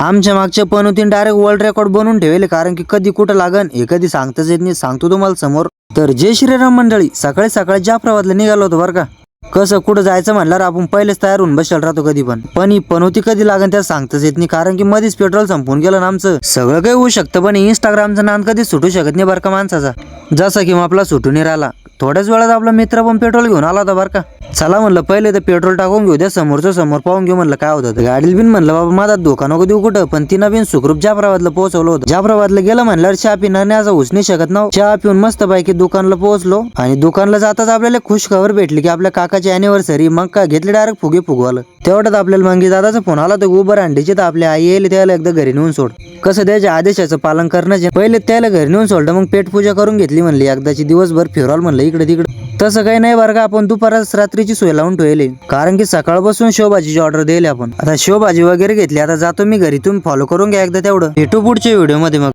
आमच्या मागच्या पनोतीन direct world record बनवून ठेवले, कारण की कधी कुठं लागन हे कधी सांगताच येत नाही. सांगतो तुम्हाला समोर. तर जय श्रीराम मंडळी, सकाळी सकाळी जाफराबादला निघालो होतो बरं का. कसं कुठं जायचं म्हणल्यावर आपण पहिलेच तयार होऊन बसला राहतो कधी पण ही पनोती कधी लागन त्याला सांगताच येत नाही, कारण की मध्येच पेट्रोल संपून गेलं ना आमचं. सगळं काही होऊ शकतं, पण इंस्टाग्रामचा नाद कधी सुटू शकत नाही बरं का माणसाचा. जसं की मग आपला सुटून नाही राहिला. थोड्याच वेळात आपला मित्र पण पेट्रोल घेऊन आला होता बरं का. चला म्हणलं पहिले तर पेट्रोल टाकून घेऊ द्या, समोरचं समोर पाहून घेऊ म्हणलं काय होतं. गाडीला बिन म्हणलं बाबा माझा धोका नको देऊ कुठं, पण तिनं बिन सुखरूप जाफराबादला पोहोचवलं होतं. जाफराबादला गेलं म्हणल्यावर चहा पिणार असं होऊच नाही शकत ना. चहा पिऊन मस्त पैकी दुकानला पोहोचलो आणि दुकानला जाताच आपल्याला खुश खबर भेटली की आपल्या काकाची अॅनिव्हर्सरी. मग का घेतले डायरेक्ट फुगे फुगवालं. तेवढ्यात आपल्याला मंगी दादाचा फोन आला तर उबर अंडीची तर आपल्या आई येईल त्याला एकदा घरी नेऊन सोड. कसं त्याच्या आदेशाचं पालन करण्याचे पहिले त्याला घरी नेऊन सोडलं, मग पेट पूजा करून घेतली म्हणली एकदाची. दिवसभर फिरवाल म्हणलं इकडे तिकडे. तसं काही नाही बरं का, आपण दुपारच रात्रीची सोय लावून ठेवली, कारण की सकाळपासून शेवभाजीची ऑर्डर दिली आपण. आता शेवभाजी वगैरे घेतली. आता जातो मी घरी, तुम्ही फॉलो करून घ्या एकदा तेवढं. भेटू पुढच्या व्हिडिओ मध्ये मग.